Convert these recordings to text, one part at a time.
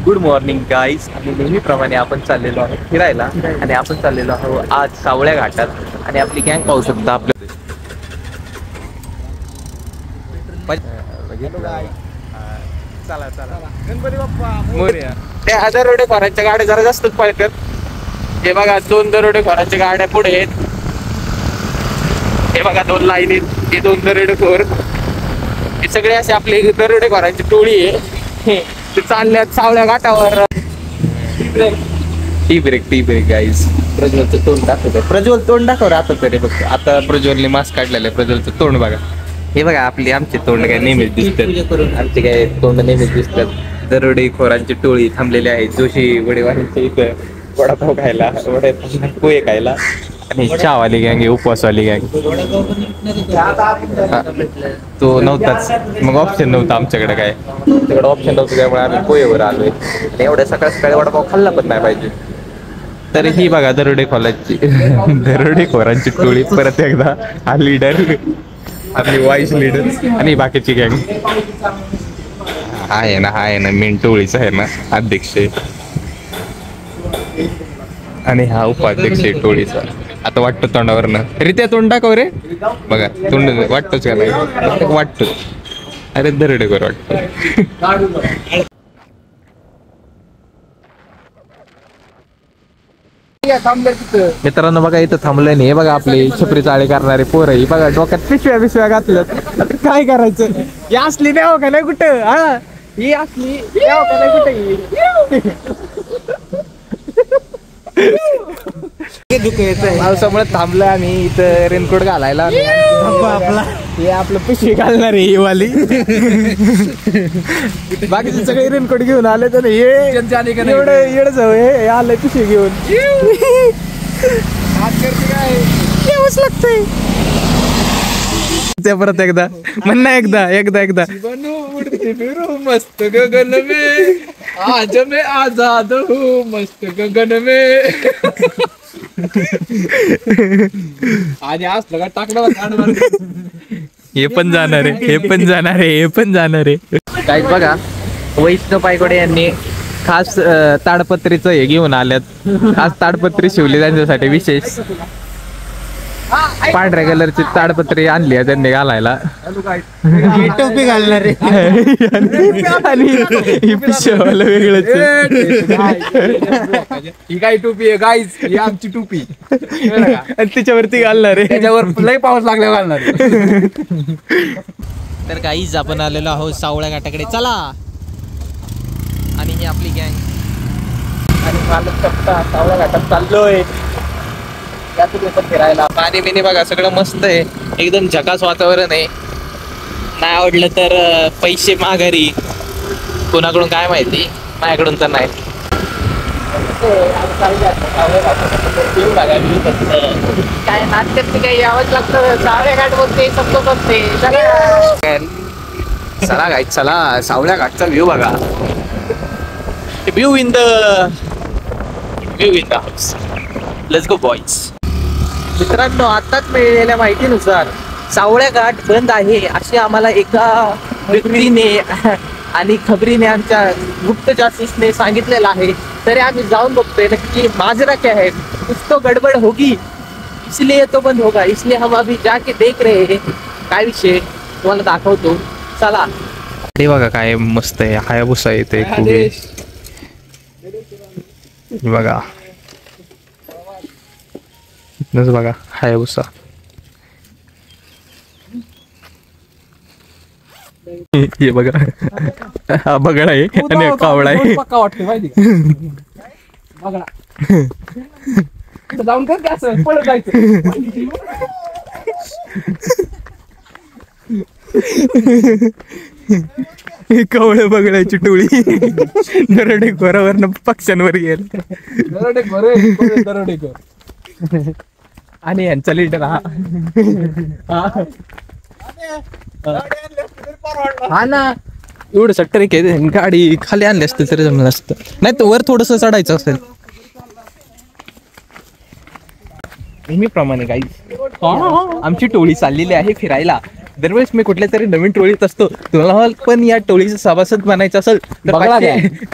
Good morning guys. आणि नेहमीप्रमाणे आपण चाललेलो आहोत फिरायला आणि आपण चाललेलो आहोत आज सावळ्या घाटात. आणि आपली गँग पाहू शकता आपल्या चला चला गणपती बाप्पा मोरया. त्या दरोडेखोरांच्या गाड्या जरा जास्तच पळतात. हे बघा 2 दरोडेखोरांच्या गाड्या पुढे आहेत. हे बघा 2 लाईन आहेत. हे 2 दरोडेखोर. हे सगळे असे आपले दरोडेखोरांची टोळी आहे. ते चालल्यात सावळ्या घाटावर. Tea break guys. प्रज्वलचं तोंड दाखवत. प्रज्वल तोंड दाखव आता तरी बघ. आता प्रज्वलने मास्क काढलेलं आहे. प्रज्वलचं तोंड बघा. हे बघा आमचे तोंड काय नेहमीच दिसतात. आमचे काय तोंड नेहमीच दिसतात. दरोडेखोरांची टोळी थांबलेली आहे जोशी वडेवाल्यांच्या इथं वडापाव खायला, पोहे खायला. आणि चहावाली गँग आहे, उपवासवाली गँग. तो नव्हताच. मग ऑप्शन नव्हता आमच्याकडे. काय आमच्याकडे ऑप्शन नव्हतं त्यामुळे आम्ही पोहेवर आलोय. आणि एवढ्या सकाळी वडापाव खाल्ला पण नाही पाहिजे. तर ही बघा दरोडेखोरांची टोळी परत एकदा. हा लीडर आपली वाईस लीडर आणि बाकीची गँग आहे ना मेन टोळीचा आहे ना अध्यक्ष. आणि हा उपाध्यक्ष टोळीचा. आता वाटतं तोंडावरनं. रित्या तोंड दाखव रे. बघा तोंड वाटतोच का नाही वाटतो. अरे दरोडेखोर वाटतो. मित्रांनो बघा इथं थांबलंय नाही. हे बघा आपले छपरी चाळे करणारे पोरं. ही बघा डोक्यात पिशव्या घातल्यात. काय करायचं. ही असली द्यावं का नाही कुठं. हा ही असली द्यावं का नाही कुठे. पावसामुळे थांबलं आम्ही इथं रेनकोट घालायला. हे आपलं पिशवी घालणार आहे ही वाली. बाकीचे सगळे रेनकोट घेऊन आले तर हे एवढं जाऊ हे आलं पिशवी घेऊन. यावंच लागतंय. ते परत एकदा म्हण ना एकदा मस्त गगन में आज मैं आजाद हूँ मस्त गगन में. आणि असलं का टाकणार. हे पण जाणार आहे. काय बघा वैष्णव पायकोडे यांनी खास ताडपत्रीचं हे घेऊन आल्यात. खास ताडपत्री शिवली त्यांच्यासाठी विशेष. पांढऱ्या कलरची ताडपत्री आणली आहे त्यांनी घालायला. टोपी घालणार आणि वेगळंच. ही काय टोपी आहे गाईज. ही आमची टोपी. आणि त्याच्यावरती घालणार आहे. त्याच्यावर लय पाऊस लागल्यावर घालणार. तर गाईज आपण आलेलो आहोत सावळ्या घाटाकडे. चला. आणि ही आपली गँग. आणि सावळ्या घाटात चाललोय फिरायला. पाणी बिनी बघा सगळं मस्त आहे. एकदम झकास वातावरण आहे. नाही आवडलं तर पैसे माघारी. कोणाकडून काय माहिती. माझ्याकडून तर नाही. काय नाट्यात काही यावंच लागतं. सावळ्या घाट बोलते सबको बघते. चला गाईज चला. सावळ्या घाटचा व्ह्यू बघा. View in the house. Let's go boys. मित्रांनो आताच मिळालेल्या माहितीनुसार सावळ्या घाट बंद आहे असे आम्हाला एका व्यक्तीने आणि खबरीने आमच्या गुप्त जासूसने सांगितलेलं आहे. तरी आम्ही जाऊन बघतोय नक्की माजरा क्या है. कुछ तो गडबड होगी इसलिए तो बंद होगा. इसलिए हम अभी जाके देख रहे हैं. काय विषय तुम्हाला दाखवतो. चला. हे बघा काय मस्त आहे. हायाबुसा येते खूप बघा. बघा हायाबुसा. हे बघा हा बगडा आहे आणि कावळा आहे. पक्का वाटतं माहिती बघा. जाऊन कर असं पळत जायचं. कावळ्या बगड्याची टोळी दरोडेखोरावरनं पक्ष्यांवर गेल. दरोडेखोर आणि यांचा लीडर हा ना. एवढं सट्टर गाडी खाली आणली असते तरी जमलं असतं. नाही तर वर थोडस चढायचं असेल. नेहमीप्रमाणे गाईज आमची टोळी चाललेली आहे फिरायला. दरवेळेस मी कुठल्या तरी नवीन टोळीत असतो. तुम्हाला पण या टोळीचं सभासद बनायचं असेल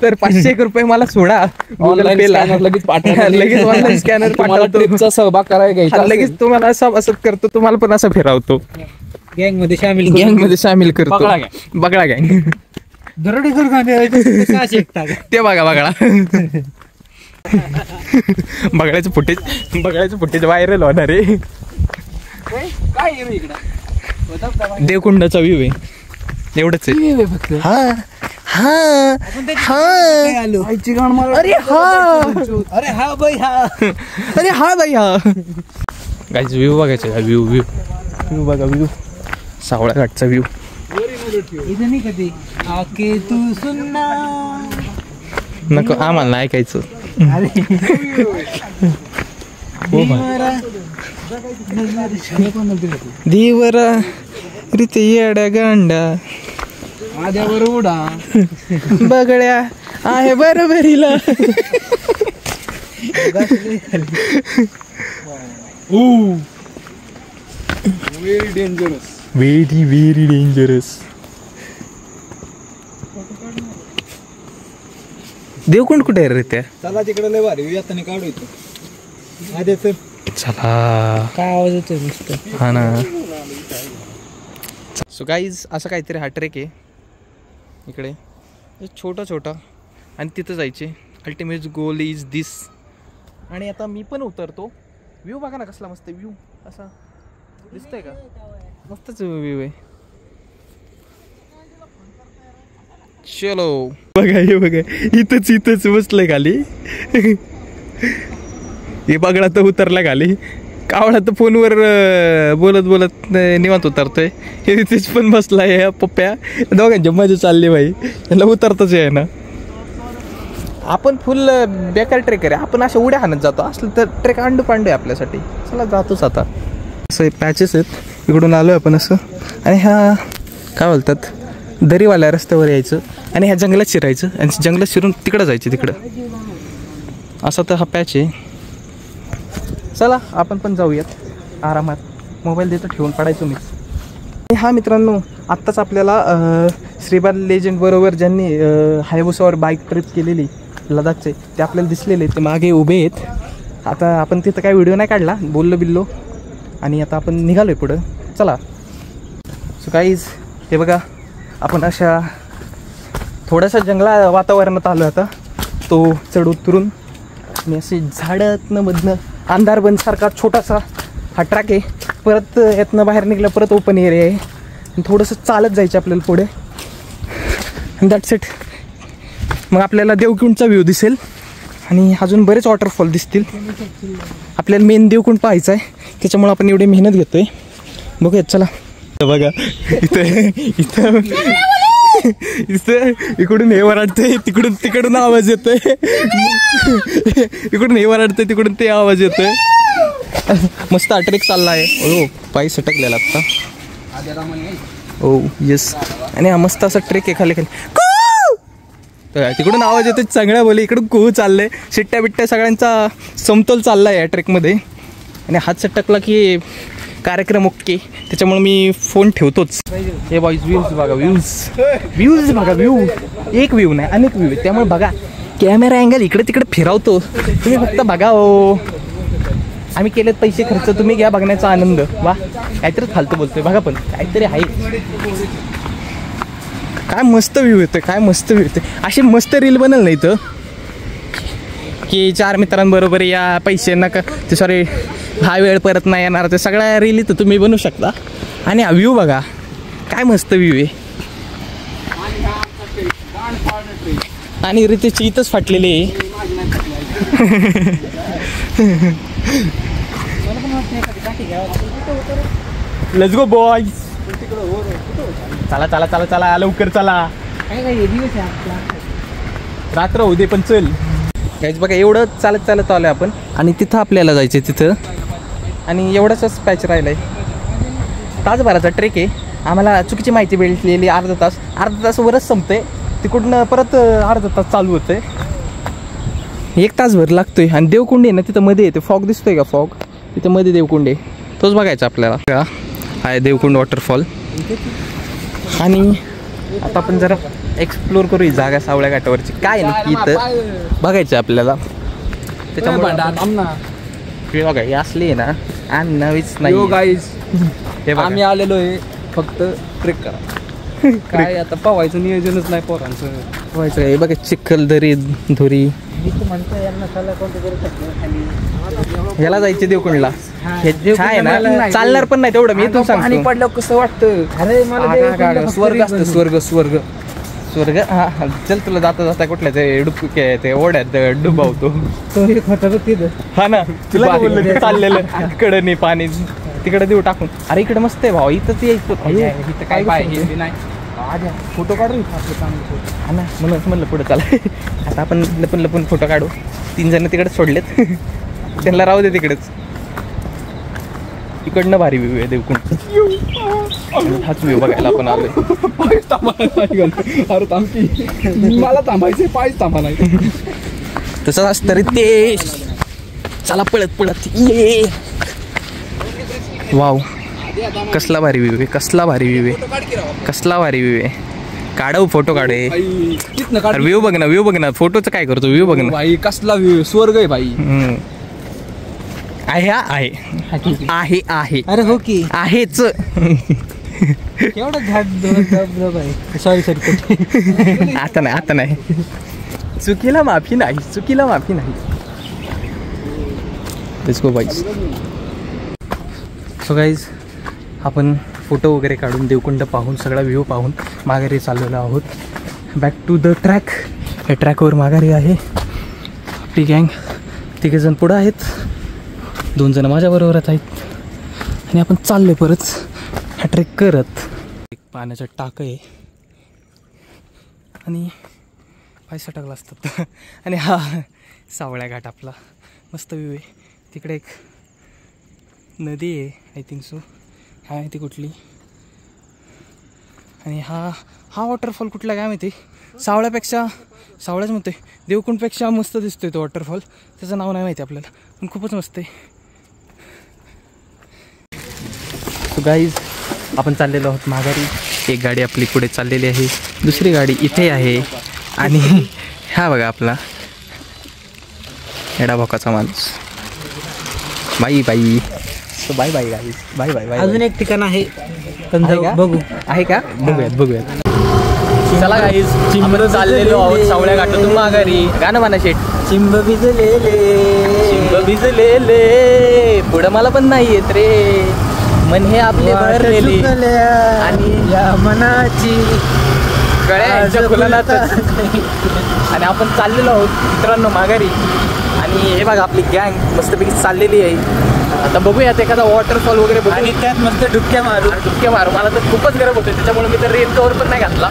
तर 500 रुपये मला सोडा. लगेच ऑनलाईन स्कॅनर पाठवतो. सहभाग करायला लगेच तुम्हाला सभासद करतो. तुम्हाला पण असं फिरवतो. गँग मध्ये सामील करतो. बगळा गँग. ते बघा बगळ्याचं फुटेज व्हायरल होणार आहे. देवकुंडाचा व्ह्यू आहे. एवढंच आहे फक्त. अरे हा बाई गाईज व्ह्यू बघायचा. व्ह्यू बघा. व्ह्यू सावळ्या घाटचा व्ह्यू. नको आम्हाला नाही ऐकायचं. धीवरा रीते येड्या गांडा माझ्यावर उडा बगड्या आहे बरोबरीला. Very dangerous. देवकुंड कुठे आहे रे त्या? चला तिकडे लय भारी येताना काढू इथं. चला काय आवाज येतोय नुसतं. हा ना. सो गाईज असं काहीतरी हा ट्रेक आहे इकडे छोटा आणि तिथं जायचे. अल्टिमेट गोल इज दिस. आणि आता मी पण उतरतो. व्ह्यू बघा ना कसला मस्त व्ह्यू. असा दिसतोय का? मस्तच व्ह्यू आहे. चलो बघा इथंच बसलंय खाली. हे बगडा तर उतरला खाली. कावळा तर फोनवर बोलत निवांत उतरतोय. हे तिथेच पण बसलाय. पप्प्या दोघांच्या मजा चालली भाई. याला उतरताच आहे ना. आपण फुल बेकार ट्रेकर आहे. आपण अशा उड्या हाणत जातो. असलं तर ट्रेक अंडू पांडू आहे आपल्यासाठी. चला जातोच आता. असं पॅचेस आहेत. इकडून आलो आपण असं. आणि ह्या काय बोलतात दरीवाल्या रस्त्यावर यायचं आणि ह्या जंगलात शिरायचं आणि जंगलात शिरून तिकडं जायचं. तिकडं असा तर हा पॅच आहे. चला आपण पण जाऊयात आरामात. मोबाईल देतो ठेवून पडायचो मी. हा मित्रांनो आत्ताच आपल्याला श्रीबाल लेजंड बरोबर ज्यांनी हायबुसावर बाईक ट्रिप केलेली लडाखचे ते आपल्याला दिसलेले. ते मागे उभे आहेत. आता आपण तिथं काय व्हिडिओ नाही काढला. बोललो आणि आता आपण निघालोय पुढं. चला. सो गाईज हे बघा आपण अशा थोड्याशा जंगला वातावरणात आलो आता. तो चढ उतरून आणि असे झाडातनं मधनं अंधार बंदसारखा छोटासा हा ट्रॅक आहे. परत यातनं बाहेर निघलं परत ओपन एरिया आहे. थोडंसं चालत जायचं आपल्याला पुढे. That's it. मग आपल्याला देवकुंडचा व्ह्यू दिसेल आणि अजून बरेच वॉटरफॉल दिसतील. आपल्याला मेन देवकुंड पाहायचं आहे. त्याच्यामुळे आपण एवढी मेहनत घेतोय. बघूयात चला. बघा इथं इकडून हे वराडतंय तिकडून आवाज येतोय. इकडून हे वराडतंय तिकडून ते आवाज येतोय. मस्त ट्रेक चालला आहे. हो पाय सटकलेला आता. हो येस. आणि हा मस्त असा ट्रेक आहे. खाली तिकडून आवाज येतोय चांगल्या बोले. इकडून कुहू चाललंय. शिट्ट्या बिट्ट्या सगळ्यांचा समतोल चाललाय या ट्रेकमध्ये. आणि हात सटकला की कार्यक्रम ओके. त्याच्यामुळे मी फोन ठेवतोच. हे बॉईज व्ह्यूज बघा. व्ह्यूज बघा. व्ह्यू एक व्ह्यू नाही अनेक व्ह्यू आहे. त्यामुळे बघा कॅमेरा अँगल इकडे तिकडे फिरवतो. तुम्ही फक्त बघा. हो आम्ही केलेत पैसे खर्च. तुम्ही घ्या बघण्याचा आनंद. वा काहीतरी फालतू बोलतोय बघा. पण काहीतरी आहे. काय मस्त व्ह्यू येतोय. काय मस्त व्ह्यू येतोय. अशी मस्त रील बनल नाही तर की 4 मित्रांबरोबर या पैसे नका ते सॉरी हा वेळ परत नाही येणार. ते सगळ्या रील इथं तुम्ही बनवू शकता. आणि हा व्ह्यू बघा काय मस्त व्ह्यू आहे. आणि रितेशची इथंच फाटलेली आहे. Let's go boys. चला लवकर चला. रात्र होऊ दे पण चल. गाईज बघा एवढं चालत आलोय आपण. आणि तिथं आपल्याला जायचं तिथं. आणि एवढाच पॅच राहिलाय. तासभराचा ट्रेक आहे. आम्हाला चुकीची माहिती भेटलेली. अर्धा तास वरच संपतंय. तिकडून परत अर्धा तास चालू होतंय. 1 तासभर लागतोय. आणि देवकुंड आहे ना तिथं मध्ये येते. फॉग दिसतोय का? फॉग तिथं मध्ये देवकुंड आहे. तोच बघायचा आपल्याला. हा आहे देवकुंड वॉटरफॉल. आणि आता आपण जरा एक्सप्लोर करू ही जागा सावळ्या घाटावरची काय नक्की इथं बघायचं आपल्याला. त्याच्यामुळे हे बघा हे असली आहे ना आणि नवीच नाही गाईज हे बघा. आम्ही आलेलो आहे फक्त ट्रेक करा. काय आता पवायचं नियोजनच नाही पोरांचं. व्हायचं हे बघा चिखल दरी धुरी ह्याला जायचे देवकुंडला. हे छान आहे ना चालणार पण नाही तेवढं मी इथून पाणी सांगतो. पडलं कसं वाटतं. अरे मला स्वर्ग असतं स्वर्ग स्वर्ग स्वर्ग हा हा. चल तुला जाता जाता कुठल्या ते ओढ्यात डुबावतो हा ना तुला चाललेलं कडे पाणी तिकडे देऊ टाकून. अरे इकडे मस्त आहे भाऊ इथं ते इथं काय पाहिजे नाही. फोटो काढू हा ना म्हणलं पुढे चला. आता आपण लपून फोटो काढू. 3 जण तिकडेच सोडलेत त्यांना राहू दे तिकडेच. इकडनं भारी व्ह्यू आहे देवकुंड. हाच व्ह्यू बघायला आपण आलोय. अरे थांबकी मला थांबायचं पायच थांबा नाही. तसंच असतं रे ते. चला पळत ये. वाव कसला भारी व्ह्यू आहे कसला भारी व्ह्यू आहे. काढू फोटो काढू. व्ह्यू बघ ना फोटोचं काय करतो व्ह्यू बघ ना भाई कसला व्ह्यू स्वर्ग आहे भाई. आहे अरे हो की आहेच. एवढं झाड सॉरी आता नाही चुकीला माफी नाही. Let's go guys. So guys आपण फोटो वगैरे काढून देवकुंड पाहून सगळा व्ह्यू पाहून माघारी चाललेलो आहोत. Back to the track. या ट्रॅकवर माघारी आहे आपली गँग. 3 जण पुढं आहेत 2 जण माझ्याबरोबरच आहेत आणि आपण चालले परत हा ट्रेक करत. एक पाण्याचं टाकं आहे आणि पैसा टाकला असतात. आणि हा सावळ्या घाट आपला मस्त व्ह्यू आहे. तिकडे एक नदी आहे आय थिंक सो. काय माहिती कुठली. आणि हा वॉटरफॉल कुठला काय माहिती. सावळ्याच म्हणतोय देवकुंडपेक्षा मस्त दिसतोय तो वॉटरफॉल. त्याचं नाव नाही माहिती आपल्याला पण खूपच मस्त आहे. सो गाईज आपण चाललेलो आहोत माघारी. एक गाडी आपली पुढे चाललेली आहे दुसरी गाडी इथे आहे आणि हा बघा आपला एडा भोकाचा माणूस. बाई सो बाय गाईज बाय. अजून एक ठिकाण आहे बघू आहे का बघूयात. चला गाईज आपण चाललेलो आहोत सावळ्या घाटातून माघारी. गाणं म्हणा शेट. चिंब भिजलेले पुढं मला पण नाही येत रे. मन हे आपले भरलेले आणि या मनाची गळ्या फुलाला. आणि आपण चाललेलो आहोत मित्रांनो माघारी. आणि हे बघा आपली गँग मस्तपैकी चाललेली आहे. आता बघूयात एखादा वॉटरफॉल वगैरे बघू. आणि त्यात मस्त डुबक्या मारू. मला तर खूपच गरम होते त्याच्यामुळे मी तर रेन कवर पण नाही घातला.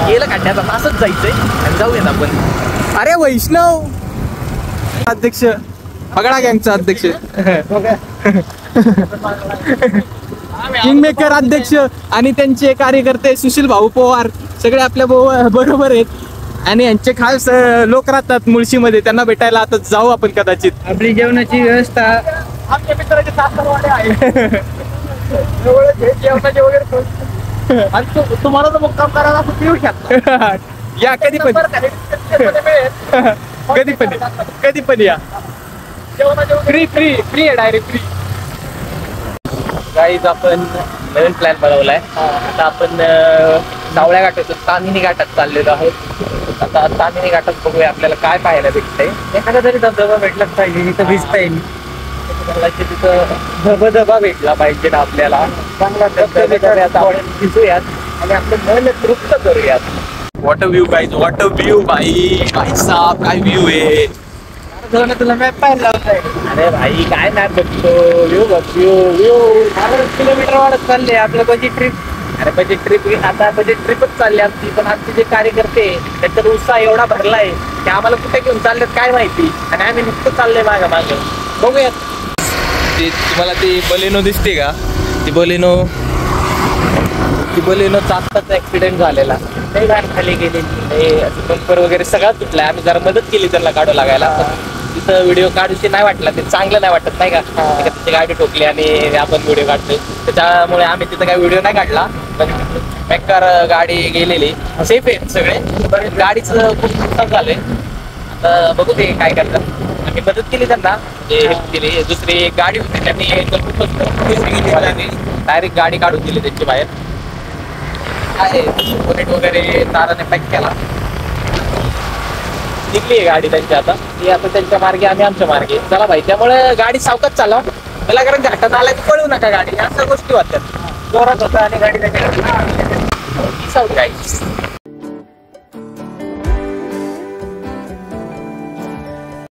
गेलं काढण्यात आता असंच जायचंय आणि जाऊयात आपण. अरे वैष्णव अध्यक्ष पगडा गँगचा अध्यक्ष किंगमेकर अध्यक्ष आणि त्यांचे कार्यकर्ते सुशील भाऊ पवार सगळे आपल्या बरोबर आहेत. आणि यांचे खास लोक राहतात मुळशीमध्ये. त्यांना भेटायला आता जाऊ आपण कदाचित. आपली जेवणाची व्यवस्था आमच्या मित्राचे सासरवाडे आहे. जेवणाचे वगैरे आणि तुम्हाला तर मुक्काम करायला खूप येऊ शकता. या कधी पण या. फ्री आहे डायरेक्ट फ्री. गाईज आपण नवीन प्लॅन बनवलाय. आता आपण सावळ्या घाटातून तामिनी घाटात चाललेलो आहोत. आता तामिनी घाटात बघूया आपल्याला काय पाहायला भेटतंय. एखादा तरी धबधबा भेटलाच पाहिजे तिथं भिजता येईल. तिथं धबधबा भेटला पाहिजे ना आपल्याला. चांगला धबधबा आपण भिजूयात आणि आपलं मन तृप्त करूयात. Water view guys water view भाई साहेब काय व्ह्यू आहे. तुला मॅप पाहिला अरे भाई काय मॅप बघतो. व्ह्यू किलोमीटर वाढत चालले आपलं बजेट ट्रिप. अरे बजेट ट्रिप आता बजेट ट्रिपच चालली आमची. पण आमचे जे कार्यकर्ते त्यांचा उत्साह एवढा भरलाय की आम्हाला कुठे घेऊन चाललेत काय माहिती. आणि आम्ही नुकतं चाललंय मागं बघूयात. ते तुम्हाला ती बलेनो दिसते का. ती बलेनोचा आत्ताच ऍक्सिडेंट झालेला. ते गाडी खाली गेलेली असं बंपर वगैरे सगळं तुटलाय. आम्ही जरा मदत केली त्यांना काढू लागायला. जास्त व्हिडिओ काढूशी नाही वाटला, ते चांगलं नाही वाटत नाही का, त्याची गाडी ठोकली आणि आपण व्हिडिओ काढतोय, त्याच्यामुळे आम्ही तिथं काही व्हिडिओ नाही काढला. पण बेकार गाडी गेलेली, सेफ आहे सगळे, पण गाडीचं खूप नुकसान झालंय. आता बघू ते काय करतात. आम्ही मदत केली त्यांना, हेल्प केली. दुसरी एक गाडी होती त्यांनी डायरेक्ट गाडी काढून दिली त्यांची बाहेर. आहे बोनेट वगैरे ताराने पॅक केला, निघली गाडी त्यांची. आता ती आता त्यांच्या मार्गे, आम्ही आमच्या मार्गे. चला भाई, त्यामुळे गाडी सावकाश चालवा मला, कारण घाटात आला की पळू नका गाडी, अशा गोष्टी होत्यात. जोरात होता आणि गाडी त्याच्या